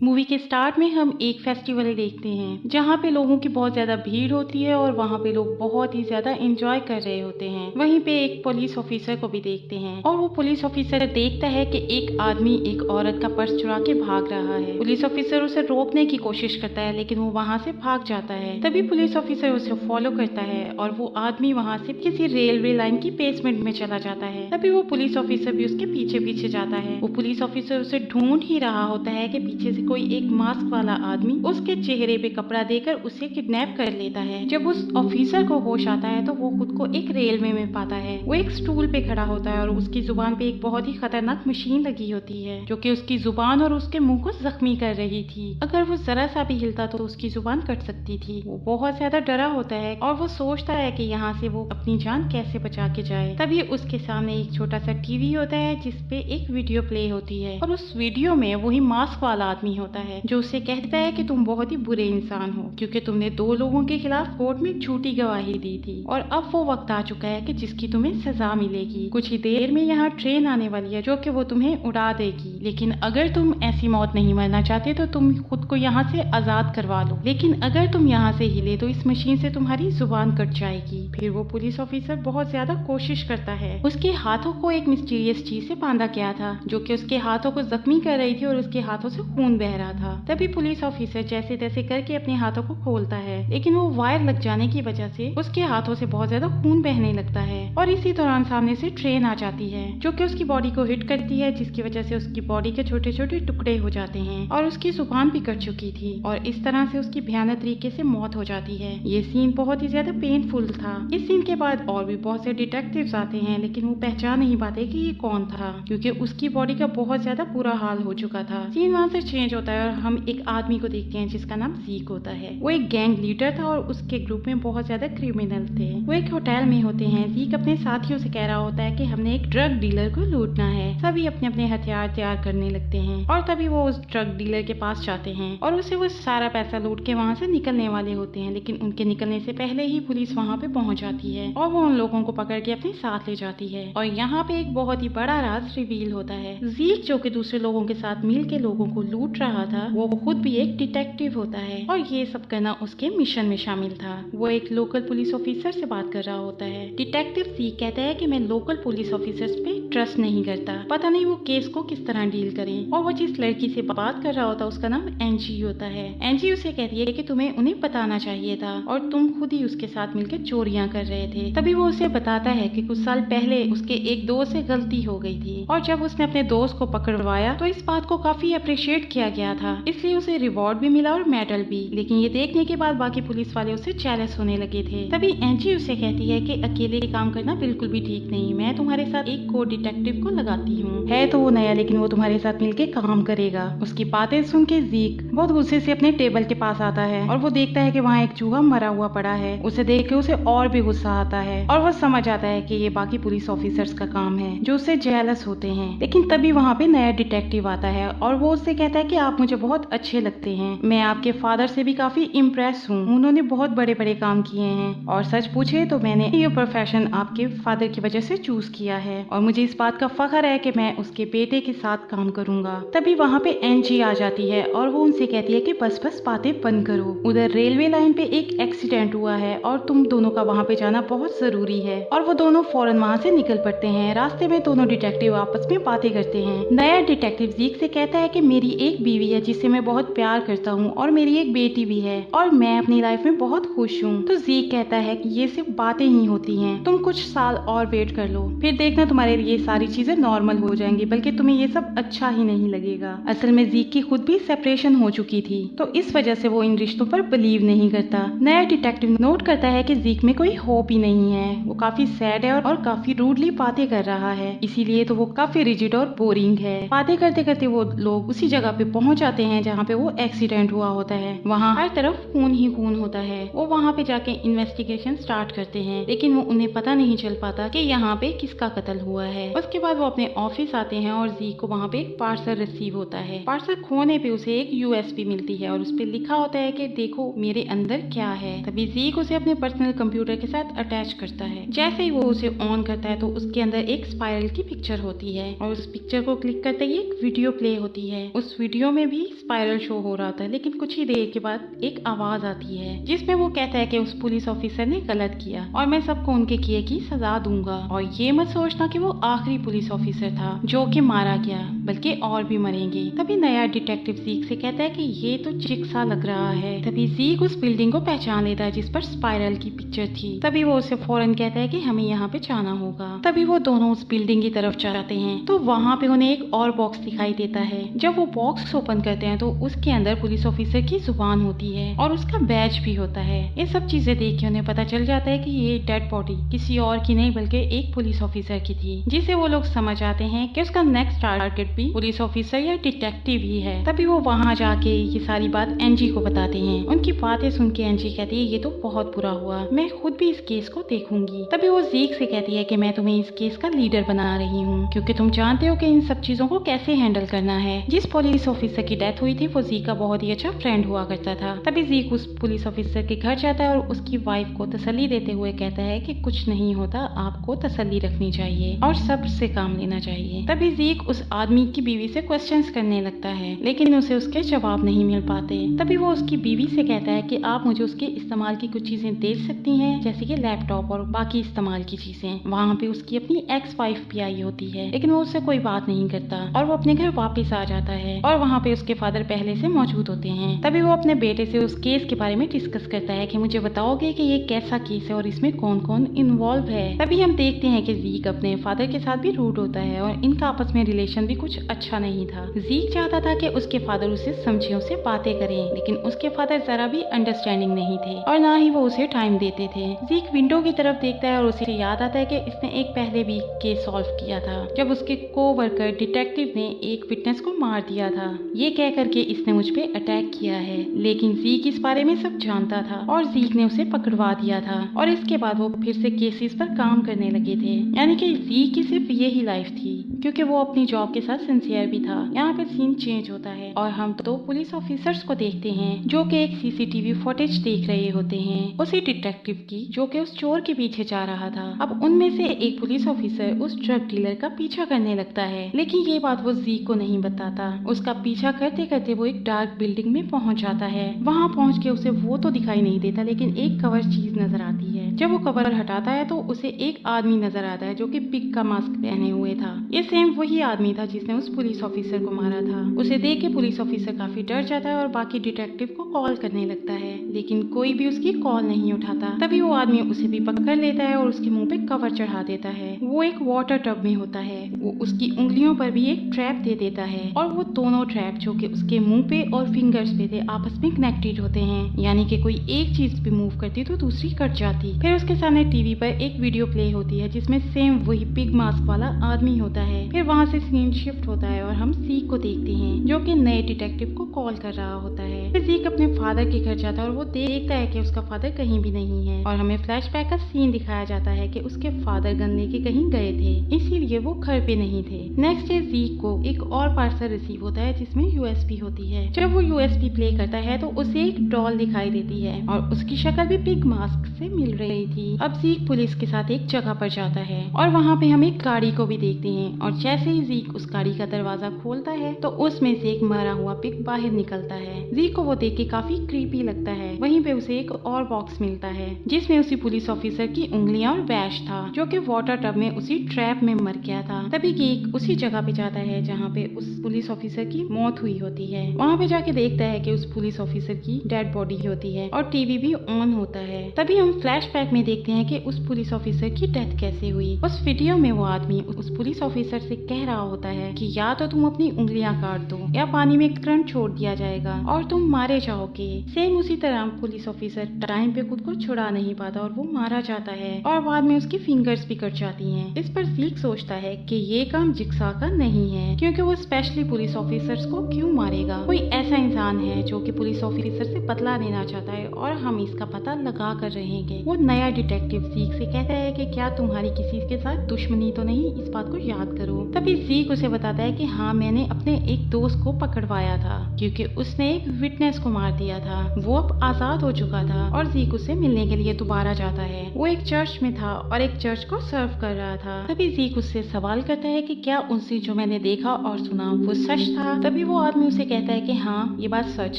Movie के start में हम एक फेस्टिवल देखते हैं जहाँ पे लोगों की बहुत ज्यादा भीड़ होती है और वहाँ पे लोग बहुत ही ज्यादा एंजॉय कर रहे होते हैं। वहीं पे एक पुलिस ऑफिसर को भी देखते हैं और वो पुलिस ऑफिसर देखता है कि एक आदमी एक औरत का पर्स चुरा के भाग रहा है। पुलिस ऑफिसर उसे रोकने की कोशिश करता है लेकिन वो वहाँ से भाग जाता है। तभी पुलिस ऑफिसर उसे फॉलो करता है और वो आदमी वहाँ से किसी रेलवे लाइन की बेसमेंट में चला जाता है। तभी वो पुलिस ऑफिसर भी उसके पीछे पीछे जाता है। वो पुलिस ऑफिसर उसे ढूंढ ही रहा होता है कि पीछे से कोई एक मास्क वाला आदमी उसके चेहरे पे कपड़ा देकर उसे किडनैप कर लेता है। जब उस ऑफिसर को होश आता है तो वो खुद को एक रेलवे में पाता है। वो एक स्टूल पे खड़ा होता है और उसकी जुबान पे एक बहुत ही खतरनाक मशीन लगी होती है जो कि उसकी जुबान और उसके मुंह को जख्मी कर रही थी। अगर वो जरा सा भी हिलता तो उसकी जुबान कट सकती थी। वो बहुत ज्यादा डरा होता है और वो सोचता है कि यहाँ से वो अपनी जान कैसे बचा के जाए। तभी उसके सामने एक छोटा सा टीवी होता है जिसपे एक वीडियो प्ले होती है और उस वीडियो में वही मास्क वाला आदमी होता है जो उसे कहता है कि तुम बहुत ही बुरे इंसान हो क्योंकि तुमने 2 लोगों के खिलाफ कोर्ट में झूठी गवाही दी थी और अब वो वक्त आ चुका है कि जिसकी तुम्हें सजा मिलेगी। कुछ ही देर में यहाँ ट्रेन आने वाली है जो कि वो तुम्हें उड़ा देगी, लेकिन अगर तुम ऐसी मौत नहीं मरना चाहते तो तुम खुद को यहाँ से आजाद करवा लो, लेकिन अगर तुम यहाँ से हिले तो इस मशीन से तुम्हारी जुबान कट जाएगी। फिर वो पुलिस ऑफिसर बहुत ज्यादा कोशिश करता है। उसके हाथों को एक मिस्टीरियस चीज से बांधा गया था जो कि उसके हाथों को जख्मी कर रही थी और उसके हाथों से खून बह रहा था। तभी पुलिस ऑफिसर जैसे तैसे करके अपने हाथों को खोलता है लेकिन वो वायर लग जाने की वजह से उसके हाथों से बहुत ज्यादा खून बहने लगता है और इसी दौरान सामने से ट्रेन आ जाती है जो कि उसकी बॉडी को हिट करती है जिसकी वजह से उसकी बॉडी के छोटे छोटे टुकड़े हो जाते हैं और उसकी जुबान भी कट चुकी थी और इस तरह से उसकी भयानक तरीके से मौत हो जाती है। ये सीन बहुत ही ज्यादा पेनफुल था। इस सीन के बाद और भी बहुत से डिटेक्टिव्स आते हैं लेकिन वो पहचान नहीं पाते कि ये कौन था क्योंकि उसकी बॉडी का बहुत ज्यादा बुरा हाल हो चुका था। सीन वहाँ से चेंज होता है और हम एक आदमी को देखते हैं जिसका नाम ज़ीक होता है। वो एक गैंग लीडर था और उसके ग्रुप में बहुत ज्यादा क्रिमिनल थे। वो एक होटल में होते हैं। ज़ीक अपने साथियों से कह रहा होता है कि हमने एक ड्रग डीलर को लूटना है। सभी अपने अपने हथियार तैयार करने लगते हैं और तभी वो उस ड्रग डीलर के पास जाते हैं और उसे वो सारा पैसा लूट के वहाँ से निकलने वाले होते हैं, लेकिन उनके निकलने से पहले ही पुलिस वहाँ पे पहुंच जाती है और वो उन लोगों को पकड़ के अपने साथ ले जाती है। और यहाँ पे एक बहुत ही बड़ा राज रिवील होता है। ज़ीक जो कि दूसरे लोगों के साथ मिल के लोगों को लूट रहा था वो खुद भी एक डिटेक्टिव होता है और ये सब करना उसके मिशन में शामिल था। वो एक लोकल पुलिस ऑफिसर से बात कर रहा होता है। डिटेक्टिव ज़ीक कहता है कि मैं लोकल पुलिस ऑफिसर्स पे ट्रस्ट नहीं करता, पता नहीं वो केस को किस तरह डील करें। और वो जिस लड़की से बात कर रहा होता है उसका नाम एंजी होता है। एंजी उसे कहती है कि तुम्हें उन्हें बताना चाहिए था और तुम खुद ही उसके साथ मिलकर चोरियां कर रहे थे। तभी वो उसे बताता है कि कुछ साल पहले उसके एक दोस्त से गलती हो गई थी और जब उसने अपने दोस्त को पकड़वाया तो इस बात को काफी अप्रिशिएट किया गया था, इसलिए उसे रिवॉर्ड भी मिला और मेडल भी। लेकिन ये देखने के बाद बाकी पुलिस वाले उससे जेलस होने लगे थे। तभी एंजी उसे कहती है कि अकेले काम करना बिल्कुल भी ठीक नहीं, मैं तुम्हारे साथ एक को डिटेक्टिव को लगाती हूँ। है तो वो नया लेकिन वो तुम्हारे साथ मिलके काम करेगा। उसकी बातें सुन के ज़ीक बहुत गुस्से से अपने टेबल के पास आता है और वो देखता है कि वहाँ एक चूहा मरा हुआ पड़ा है। उसे देख के उसे और भी गुस्सा आता है और वो समझ आता है कि ये बाकी पुलिस ऑफिसर्स का काम है जो उससे जेलस होते हैं। लेकिन तभी वहाँ पे नया डिटेक्टिव आता है और वो उससे कहता है कि आप मुझे बहुत अच्छे लगते हैं, मैं आपके फादर से भी काफी इम्प्रेस हूँ, उन्होंने बहुत बड़े बड़े काम किए हैं और सच पूछे तो मैंने ये प्रोफेशन आपके फादर की वजह से चूज किया है और मुझे इस बात का फख्र है कि मैं उसके बेटे के साथ काम करूंगा। तभी वहाँ पे एनजी आ जाती है और वो उनसे कहती है कि बस बस बातें बंद करो, उधर रेलवे लाइन पे एक एक्सीडेंट हुआ है और तुम दोनों का वहाँ पे जाना बहुत जरूरी है। और वो दोनों फौरन वहाँ से निकल पड़ते हैं। रास्ते में दोनों डिटेक्टिव आपस में बातें करते हैं। नया डिटेक्टिव ज़ीक से कहता है कि मेरी एक बीवी है जिससे मैं बहुत प्यार करता हूँ और मेरी एक बेटी भी है और मैं अपनी लाइफ में बहुत खुश हूँ। तो ज़ीक कहता है कि ये सिर्फ बातें ही होती हैं, तुम कुछ साल और वेट कर लो, फिर देखना तुम्हारे लिए सारी चीजें नॉर्मल हो जाएंगी, बल्कि तुम्हें ये सब अच्छा ही नहीं लगेगा। असल में ज़ीक की खुद भी सेपरेशन हो चुकी थी तो इस वजह से वो इन रिश्तों पर बिलीव नहीं करता। नया डिटेक्टिव नोट करता है कि ज़ीक में कोई होप ही नहीं है, वो काफी सैड है और काफी रूडली बातें कर रहा है, इसीलिए तो वो काफी रिजिड और बोरिंग है। बातें करते करते वो लोग उसी जगह पे पहुंच जाते हैं जहाँ पे वो एक्सीडेंट हुआ होता है। वहाँ हर तरफ खून ही खून होता है। वो वहाँ पे जाके इन्वेस्टिगेशन स्टार्ट करते हैं लेकिन वो उन्हें पता नहीं चल पाता कि यहाँ पे किसका कत्ल हुआ है। उसके बाद वो अपने ऑफिस आते हैं और ज़ीक को वहाँ पे एक पार्सल रिसीव होता है। पार्सल खोने पे उसे एक यूएसबी मिलती है और उस पे लिखा होता है कि देखो मेरे अंदर क्या है। तभी ज़ीक उसे अपने पर्सनल कंप्यूटर के साथ अटैच करता है। जैसे ही वो उसे ऑन करता है तो उसके अंदर एक स्पाइरल की पिक्चर होती है और उस पिक्चर को क्लिक करते ही एक वीडियो प्ले होती है। उस वीडियो में भी स्पाइरल शो हो रहा था, लेकिन कुछ ही देर के बाद एक आवाज आती है जिसमें वो कहता है कि उस पुलिस ऑफिसर ने गलत किया और मैं सबको उनके किए की सजा दूंगा। और ये मत सोचना कि वो आखिरी पुलिस ऑफिसर था जो कि मारा गया, बल्कि और भी मरेंगे। तभी नया डिटेक्टिव ज़ीक से कहता है कि ये तो जिक्सा लग रहा है। तभी ज़ीक उस बिल्डिंग को पहचान लेता है जिस पर स्पाइरल की पिक्चर थी। तभी वो उसे फौरन कहता है कि हमें यहाँ पे जाना होगा। तभी वो दोनों उस बिल्डिंग की तरफ जाते हैं तो वहाँ पे उन्हें एक और बॉक्स दिखाई देता है। जब वो बॉक्स ओपन करते हैं तो उसके अंदर पुलिस ऑफिसर की जुबान होती है और उसका बैज भी होता है। ये सब चीजें देख के उन्हें पता चल जाता है कि ये डेड बॉडी किसी और की नहीं बल्कि एक पुलिस ऑफिसर की थी, जिसे वो लोग समझ आते हैं कि उसका नेक्स्ट टारगेट भी पुलिस ऑफिसर या डिटेक्टिव ही है। तभी वो वहाँ जाके ये सारी बात एनजी को बताते हैं। उनकी बातें सुन के एनजी कहती है ये तो बहुत बुरा हुआ, मैं खुद भी इस केस को देखूंगी। तभी वो ज़ीक से कहती है कि मैं तुम्हें इस केस का लीडर बना रही हूँ क्योंकि तुम जानते हो कि इन सब चीजों को कैसे हैंडल करना है। जिस पुलिस ऑफिसर की डेथ हुई थी वो ज़ीक का बहुत ही अच्छा फ्रेंड हुआ करता था। तभी ज़ीक उस पुलिस ऑफिसर के घर जाता है और उसकी वाइफ को तसल्ली देते हुए कहता है कि कुछ नहीं होता, आपको तसल्ली रखनी चाहिए और सब्र से काम लेना चाहिए। तभी ज़ीक उस आदमी की बीवी से क्वेश्चंस करने लगता है लेकिन उसे उसके जवाब नहीं मिल पाते। तभी वो उसकी बीवी से कहता है कि आप मुझे उसके इस्तेमाल की कुछ चीजें दे सकती हैं, जैसे कि लैपटॉप और बाकी इस्तेमाल की चीजें। वहाँ पे उसकी अपनी एक्स वाइफ भी आई होती है लेकिन वो उससे कोई बात नहीं करता और वो अपने घर वापस आ जाता है और वहाँ पे उसके फादर पहले से मौजूद होते हैं। तभी वो अपने बेटे से उस केस के बारे में डिस्कस करता है कि मुझे बताओगे कि ये कैसा केस है और इसमें कौन कौन इन्वॉल्व है। तभी हम देखते हैं कि ज़ीक अपने फादर के साथ भी रूड होता है और इनका आपस में रिलेशन भी कुछ अच्छा नहीं था। ज़ीक चाहता था कि उसके फादर उसे समझे, उससे बातें करें, लेकिन उसके फादर जरा भी अंडरस्टैंडिंग नहीं थे और ना ही वो उसे टाइम देते थे। ज़ीक विंडो की तरफ देखता है और उसे याद आता है कि इसने एक पहले भी केस सॉल्व किया था जब उसके कोवर्कर डिटेक्टिव ने एक विटनेस को मार दिया था। ये कह करके इसने मुझ पे अटैक किया है, लेकिन ज़ीक इस बारे में सब जानता था और ज़ीक ने उसे पकड़वा दिया था और इसके बाद वो फिर से केसेस पर काम करने लगे थे। यानी कि ज़ीक की सिर्फ यही लाइफ थी क्योंकि वो अपनी जॉब के साथ सिंसियर भी था। यहाँ पे सीन चेंज होता है और हम तो पुलिस ऑफिसर्स को देखते हैं जो कि एक सीसीटीवी फुटेज देख रहे होते हैं उसी डिटेक्टिव की जो कि उस चोर के पीछे जा रहा था। अब उनमें से एक पुलिस ऑफिसर उस ड्रग डीलर का पीछा करने लगता है, लेकिन ये बात वो ज़ीक को नहीं बताता। उसका पीछा करते करते वो एक डार्क बिल्डिंग में पहुंच जाता है। वहां पहुंच के उसे वो तो दिखाई नहीं देता लेकिन एक कवर चीज नजर आती है। जब वो कवर हटाता है तो उसे एक आदमी नजर आता है जो कि पिग का मास्क पहने हुए था। ये सेम वही आदमी था जिसने उस पुलिस ऑफिसर को मारा था। उसे देख के पुलिस ऑफिसर काफी डर जाता है और बाकी डिटेक्टिव को कॉल करने लगता है, लेकिन कोई भी उसकी कॉल नहीं उठाता। तभी वो आदमी उसे भी पकड़ लेता है और उसके मुंह पे कवर चढ़ा देता है। वो एक वाटर टब में होता है। वो उसकी उंगलियों पर भी एक ट्रैप दे देता है और वो दोनों ट्रैप जो कि उसके मुंह पे और फिंगर्स पे थे आपस में कनेक्टेड होते हैं, यानी कि कोई एक चीज भी मूव करती तो दूसरी कट जाती। फिर उसके सामने टीवी पर एक वीडियो प्ले होती है जिसमें सेम वही पिग मास्क वाला आदमी होता है। फिर वहाँ से सीन शिफ्ट होता है और हम ज़ीक को देखते हैं जो कि नए डिटेक्टिव को कॉल कर रहा होता है। फिर ज़ीक अपने फादर के घर जाता है और वो देखता है कि उसका फादर कहीं भी नहीं है और हमें फ्लैशबैक का सीन दिखाया जाता है कि उसके फादर गन लेके कहीं गए थे, इसीलिए वो घर पे नहीं थे। नेक्स्ट डे ज़ीक को एक और पार्सल रिसीव होता है जिसमें यूएसबी होती है। जब वो यूएसबी प्ले करता है तो उसे एक डॉल दिखाई देती है और उसकी शक्ल भी पिग मास्क से मिल रही थी। अब ज़ीक पुलिस के साथ एक जगह पर जाता है और वहाँ पे हम एक गाड़ी को भी देखते हैं और जैसे ही ज़ीक उस गाड़ी का दरवाजा खोलता है तो उसमें से एक मरा हुआ पिग बाहर निकलता है। ज़ीक को वो देख के काफी क्रीपी लगता है। वहीं पे उसे एक और बॉक्स मिलता है जिसमें उसी पुलिस ऑफिसर की उंगलियां और बैश था जो कि वाटर टब में उसी ट्रैप में मर गया था। तभी ज़ीक उसी जगह पे जाता है जहाँ पे उस पुलिस ऑफिसर की मौत हुई होती है। वहाँ पे जाके देखता है कि उस पुलिस ऑफिसर की डेड बॉडी होती है और टीवी भी ऑन होता है। तभी हम फ्लैशबैक में देखते हैं कि उस पुलिस ऑफिसर की डेथ कैसे हुई। उस वीडियो में वो आदमी उस पुलिस ऑफिसर से कह रहा होता है कि या तो तुम अपनी उंगलियां काट दो या पानी में करंट छोड़ दिया जाएगा और तुम मारे जाओगे। सेम उसी तरह पुलिस ऑफिसर टाइम पे खुद को छुड़ा नहीं पाता और वो मारा जाता है और बाद में उसकी फिंगर्स भी कट जाती हैं। इस पर ज़ीक सोचता है कि ये काम जिक्सा का नहीं है क्योंकि वो स्पेशली पुलिस ऑफिसर्स को क्यों मारेगा। कोई ऐसा इंसान इंसान है जो कि पुलिस ऑफिसर से बदला लेना चाहता है और हम इसका पता लगा कर रहेंगे। वो नया डिटेक्टिव ज़ीक से कहता है कि क्या तुम्हारी किसी के साथ दुश्मनी तो नहीं, इस बात को याद करो। तभी ज़ीक उसे बताता है कि हाँ, मैंने अपने एक दोस्त को पकड़वाया था क्योंकि उसने एक विटनेस को मार दिया था। वो अब आजाद हो चुका था और ज़ीक उससे मिलने के लिए दोबारा जाता है। वो एक चर्च में था और एक चर्च को सर्व कर रहा था। तभी ज़ीक उससे सवाल करता है कि क्या उनसे जो मैंने देखा और सुना वो सच था। तभी वो आदमी उसे कहता है कि हाँ, ये बात सच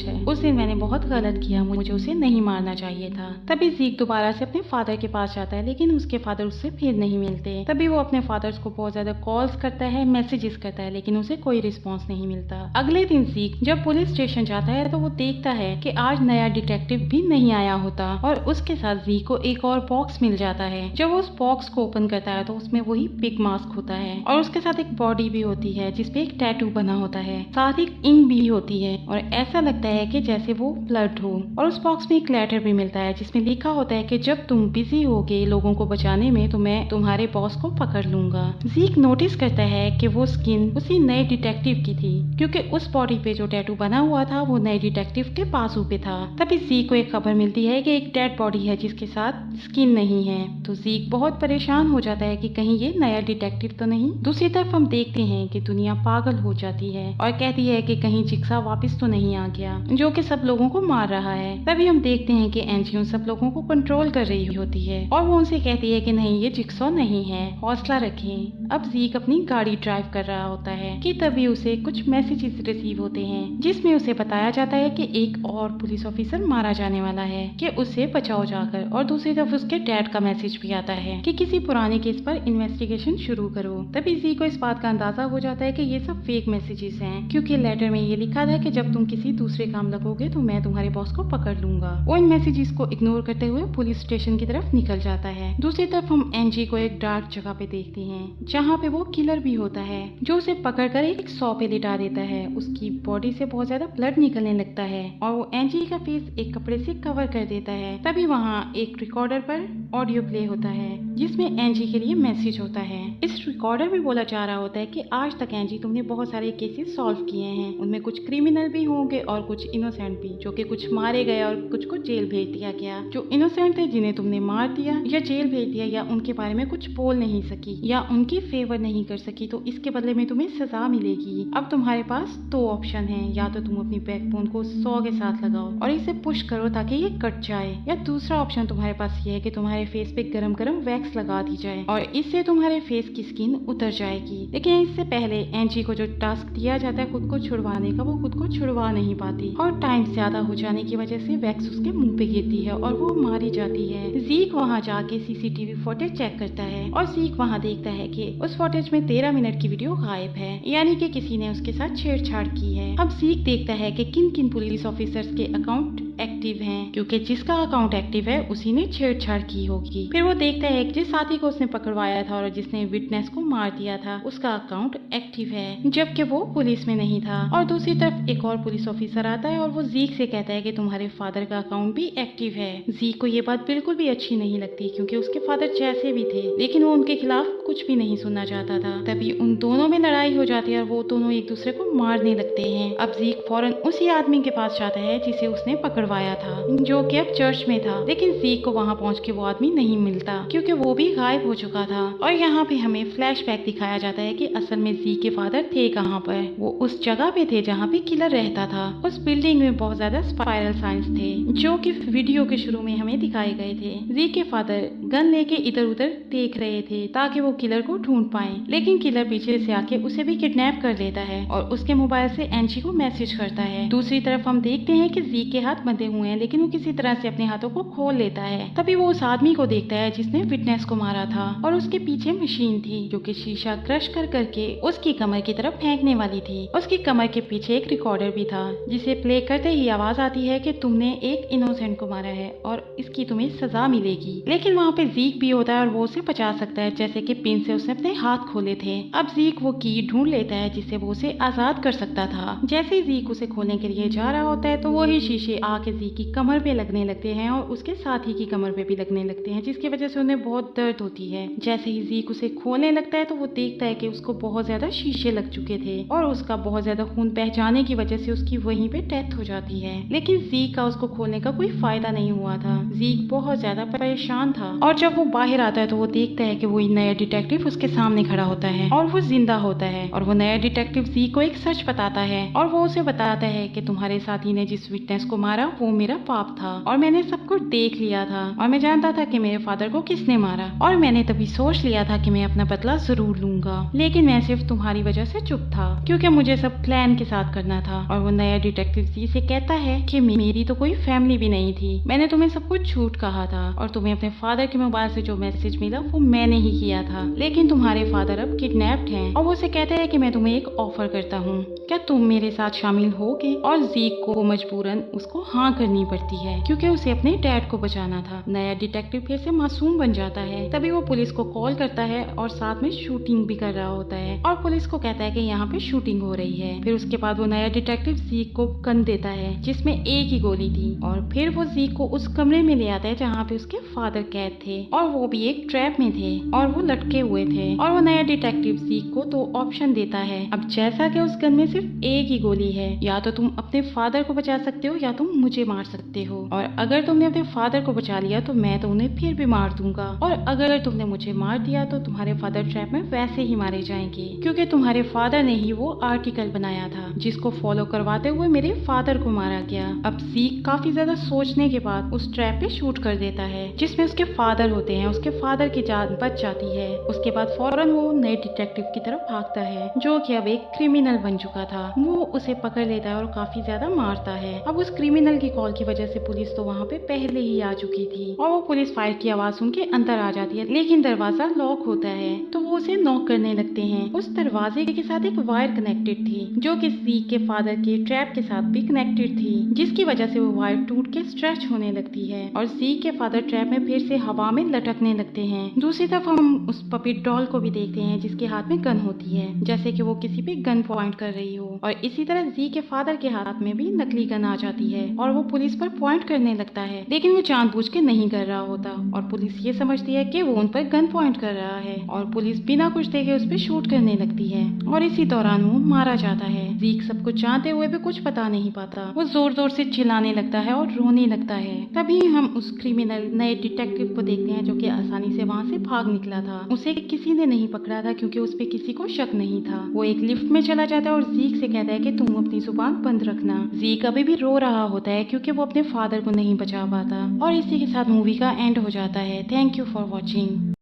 है, उस दिन मैंने बहुत गलत किया, मुझे उसे नहीं मारना चाहिए था। तभी ज़ीक दोबारा से अपने फादर के पास जाता है लेकिन उसके फादर उससे फिर नहीं मिलते। तभी वो अपने फादर को बहुत ज्यादा कॉल्स करता है, मैसेजेस करता है, लेकिन उसे कोई रिस्पॉन्स नहीं मिलता। अगले दिन ज़ीक जब पुलिस स्टेशन जाता है तो वो देखता है कि आज नया डिटेक्टिव भी नहीं आया होता और उसके साथ ज़ीक को एक और बॉक्स मिल जाता है। जब वो उस बॉक्स को ओपन करता है तो उसमें वही पिग मास्क होता है और उसके साथ एक बॉडी भी होती है जिसपे एक टैटू बना होता है, साथ ही इंक भी होती है और ऐसा लगता है कि जैसे वो ब्लड हो। और उस बॉक्स में एक लेटर भी मिलता है जिसमें लिखा होता है कि जब तुम बिजी होगे लोगों को बचाने में तो मैं तुम्हारे बॉस को पकड़ लूंगा। ज़ीक नोटिस करता है कि वो स्किन उसी नए डिटेक्टिव की थी क्योंकि उस बॉडी पे जो टैटू बना हुआ था वो नए डिटेक्टिव के बाजू पे था। तभी ज़ीक को एक खबर मिलती है कि एक डेड बॉडी है जिसके साथ स्किन नहीं है। तो ज़ीक बहुत परेशान हो जाता है कि कहीं ये नया डिटेक्टिव तो नहीं। दूसरी तरफ हम देखते हैं कि दुनिया पागल हो जाती है और कहती है कि कहीं जिक्सा वापस तो नहीं आ गया जो कि सब लोगों को मार रहा है। तभी हम देखते हैं कि एंजी उन सब लोगों को कंट्रोल कर रही होती है और वो उनसे कहती है कि नहीं, ये जिक्सा नहीं है, हौसला रखें। अब ज़ीक अपनी गाड़ी ड्राइव कर रहा होता है कि तभी उसे कुछ मैसेजेस रिसीव होते हैं जिसमें उसे बताया जाता है कि एक और पुलिस ऑफिसर मारा जाने वाला है, कि उसे बचाओ जाकर। और दूसरी तरफ उसके डैड का मैसेज भी आता है कि किसी पुराने केस पर इन्वेस्टिगेशन शुरू करो। तभी ज़ीक को इस बात का अंदाजा हो जाता है कि ये सब फेक मैसेजेस हैं क्योंकि लेटर में ये लिखा था कि जब तुम किसी दूसरे काम लगोगे तो मैं तुम्हारे बॉस को पकड़ लूंगा। वो इन मैसेजेस को इग्नोर करते हुए पुलिस स्टेशन की तरफ निकल जाता है। दूसरी तरफ हम एनजी को एक डार्क जगह पे देखते हैं जहाँ पे वो किलर भी होता है जो उसे पकड़कर एक सौ पे लिटा देता है। उसकी बॉडी से बहुत ज्यादा ब्लड निकलने लगता है और वो एनजी का फेस एक कपड़े से कवर कर देता है। तभी वहाँ एक रिकॉर्डर पर ऑडियो प्ले होता है जिसमें एनजी के लिए मैसेज होता है। इस रिकॉर्डर में बोला जा रहा होता है कि आज तक एनजी तुमने बहुत सारे केसेस सॉल्व किए हैं, उनमें कुछ क्रिमिनल भी होंगे और कुछ इनोसेंट भी, जो कि कुछ मारे गए और कुछ को जेल भेज दिया गया। जो इनोसेंट थे जिन्हें तुमने मार दिया या जेल भेज दिया या उनके बारे में कुछ बोल नहीं सकी या उनकी फेवर नहीं कर सकी तो इसके बदले में तुम्हें सजा मिलेगी। अब तुम्हारे पास दो ऑप्शन है, या तो तुम अपनी बैकबोन को 100 के साथ लगाओ और इसे पुश करो ताकि ये कट जाए, या दूसरा ऑप्शन तुम्हारे पास ये है कि तुम्हारे फेस पे गरम गरम वैक्स लगा दी जाए और इससे तुम्हारे फेस की स्किन उतर जाएगी। लेकिन इससे पहले एनजी को जो टास्क दिया जाता है खुद को छुड़वाने का, वो खुद को छुड़वा नहीं पाती और टाइम ज्यादा हो जाने की वजह से वैक्स उसके मुंह पे गिरती है और वो मारी जाती है। ज़ीक वहाँ जाके सीसीटीवी फुटेज चेक करता है और ज़ीक वहाँ देखता है कि उस फुटेज में 13 मिनट की वीडियो गायब है, यानी कि किसी ने उसके साथ छेड़छाड़ की है। अब ज़ीक देखता है कि किन किन पुलिस ऑफिसर्स के अकाउंट एक्टिव हैं, क्योंकि जिसका अकाउंट एक्टिव है उसी ने छेड़छाड़ की होगी। फिर वो देखता है कि जिस साथी को उसने पकड़वाया था और जिसने विटनेस को मार दिया था उसका अकाउंट एक्टिव है, जबकि वो पुलिस में नहीं था। और दूसरी तरफ एक और पुलिस ऑफिसर आता है और वो ज़ीक से कहता है कि तुम्हारे फादर का अकाउंट भी एक्टिव है। ज़ीक को ये बात बिल्कुल भी अच्छी नहीं लगती क्योंकि उसके फादर जैसे भी थे लेकिन वो उनके खिलाफ कुछ भी नहीं सुनना चाहता था। तभी उन दोनों में लड़ाई हो जाती है और वो दोनों एक दूसरे को मारने लगते हैं। अब ज़ीक फौरन उसी आदमी के पास जाता है जिसे उसने पकड़वाया था, जो कि अब चर्च में था। लेकिन ज़ीक को वहाँ पहुँच के वो आदमी नहीं मिलता क्योंकि वो भी गायब हो चुका था। और यहाँ पे हमें फ्लैशबैक दिखाया जाता है कि असल में ज़ीक के फादर थे कहाँ पर। वो उस जगह पे थे जहाँ पे किलर रहता था। उस बिल्डिंग में बहुत ज्यादा स्पाइरल साइंस थे जो कि वीडियो के शुरू में हमें दिखाए गए थे। ज़ीक के फादर गन लेके इधर उधर देख रहे थे ताकि वो किलर को ढूंढ पाए, लेकिन किलर पीछे से आके उसे भी किडनैप कर लेता है और उसके मोबाइल से एनजी को मैसेज करता है। दूसरी तरफ हम देखते हैं कि ज़ीक के हाथ बंधे हुए हैं लेकिन वो किसी तरह से अपने हाथों को खोल लेता है। तभी वो उस आदमी को देखता है जिसने विटनेस को मारा था और उसके पीछे मशीन थी जो कि शीशा क्रश कर करके उसकी कमर की तरफ फेंकने वाली थी। उसकी कमर के पीछे एक रिकॉर्डर भी था जिसे प्ले करते ही आवाज आती है कि तुमने एक इनोसेंट को मारा है और इसकी तुम्हें सजा मिलेगी। लेकिन वहाँ पे ज़ीक भी होता है और वो उसे बचा सकता है, जैसे कि पिन से उसने अपने हाथ खोले थे। अब ज़ीक वो की ढूंढ लेता है जिससे वो उसे आजाद कर सकता था। जैसे ही ज़ीक उसे खोलने के लिए जा रहा होता है तो वही शीशे आके ज़ीक की कमर पे लगने लगते हैं और उसके साथी की कमर पे भी लगने लगते हैं, जिसकी वजह से उन्हें बहुत दर्द होती है। जैसे ही ज़ीक उसे खोलने लगता है तो वो देखता है कि उसको बहुत ज्यादा शीशे लग चुके थे और उसका बहुत ज्यादा खून बह जाने की वजह से उसकी वहीं पे डेथ हो जाती है। लेकिन ज़ीक का उसको खोलने का कोई फायदा नहीं हुआ था। ज़ीक बहुत ज्यादा परेशान था और जब वो बाहर आता है तो वो देखता है कि वो नया डिटेक्टिव उसके सामने खड़ा होता है और वो जिंदा होता है। और वो नया डिटेक्टिव ज़ीक को एक सच बताता है और वो उसे बताता है कि तुम्हारे साथी ने जिस विटनेस को मारा वो मेरा पाप था और मैंने सब कुछ देख लिया था और मैं जानता था कि मेरे फादर को किसने मारा और मैंने तभी सोच लिया था कि मैं अपना बदला जरूर लूंगा, लेकिन मैं सिर्फ तुम्हारी वजह से चुप था क्योंकि मुझे सब प्लान के साथ करना था। और वो नया डिटेक्टिव ज़ी से कहता है कि मेरी तो कोई फैमिली भी नहीं थी, मैंने तुम्हें सब कुछ झूठ कहा था और तुम्हें अपने फादर के मोबाइल से जो मैसेज मिला वो मैंने ही किया था, लेकिन तुम्हारे फादर अब किडनैप्ड हैं। और वो उसे कहते हैं कि मैं तुम्हें एक ऑफर करता हूँ, क्या तुम मेरे साथ शामिल होगे? और ज़ीक को मजबूरन उसको हाँ करनी पड़ती है क्योंकि उसे अपने डैड को बचाना था। नया डिटेक्टिव फिर से मासूम बन जाता है। तभी वो पुलिस को कॉल करता है और साथ में शूटिंग भी कर रहा होता है और पुलिस को कहता है कि यहाँ पे शूटिंग हो रही है। फिर उसके बाद वो नया डिटेक्टिव ज़ीक को गन देता है जिसमें एक ही गोली थी और फिर वो ज़ीक को उस कमरे में ले आता है जहाँ पे उसके फादर कैद थे और वो भी एक ट्रैप में थे और वो लटके हुए थे। और वो नया डिटेक्टिव ज़ीक को 2 ऑप्शन देता है। अब जैसा कि उस गन में सिर्फ एक ही गोली है, या तो तुम अपने फादर को बचा सकते हो या तुम मुझे मार सकते हो, और अगर तुमने अपने फादर को बचा लिया तो मैं तो उन्हें फिर भी मार दूंगा, और अगर तुमने मुझे मार दिया तो तुम्हारे फादर ट्रैप में वैसे ही मारे जाएंगे क्योंकि तुम्हारे फादर ने ही वो आर्टिकल बनाया था जिसको फॉलो करवाते हुए मेरे फादर को मारा गया। अब ज़ीक काफी ज्यादा सोचने के बाद उस ट्रैप पे शूट कर देता है जिसमें उसके फादर होते हैं। उसके फादर की जान बच जाती है। उसके बाद फौरन वो नए डिटेक्टिव की तरफ भागता है जो कि अब एक क्रिमिनल बन चुका था। वो उसे पकड़ लेता है और काफी ज्यादा मारता है। अब उस क्रिमिनल की कॉल की वजह से पुलिस तो वहाँ पे पहले ही आ चुकी थी और वो पुलिस फायर की आवाज सुन के अंदर आ जाती है, लेकिन दरवाजा लॉक होता है तो वो उसे नॉक करने लगते हैं। उस दरवाजे के साथ एक वायर कनेक्टेड थी जो कि ज़ीक के फादर के ट्रैप के साथ भी कनेक्टेड थी, जिसकी वजह से वो वायर टूट के स्ट्रेच होने लगती है और ज़ीक के फादर ट्रैप में फिर से हवा में लटकने लगते हैं। दूसरी तरफ हम उस पपी डॉल को भी देखते हैं जिसके हाथ में गन होती है, जैसे कि वो किसी पे गन पॉइंट कर रही हो, और इसी तरह ज़ी के फादर के हाथ में भी नकली गन आ जाती है और वो पुलिस पर पॉइंट करने लगता है, लेकिन वो जानबूझ के नहीं कर रहा होता और पुलिस ये समझती है कि वो उन पर गन पॉइंट कर रहा है और पुलिस बिना कुछ देखे उस पर शूट करने लगती है और इसी दौरान वो मारा जाता है। ज़ीक सब कुछ जानते हुए भी कुछ पता नहीं पाता। वो जोर जोर से चिल्लाने लगता है और रोने लगता है। तभी हम उस क्रिमिनल नए डिटेक्टिव को देखते हैं जो कि आसानी से वहाँ से भाग निकला था। उसे किसी ने नहीं पकड़ा था क्योंकि उस पे किसी को शक नहीं था। वो एक लिफ्ट में चला जाता है और ज़ीक से कहता है कि तुम अपनी जुबान बंद रखना। ज़ीक अभी भी रो रहा होता है क्योंकि वो अपने फादर को नहीं बचा पाता। और इसी के साथ मूवी का एंड हो जाता है। Thank you for watching.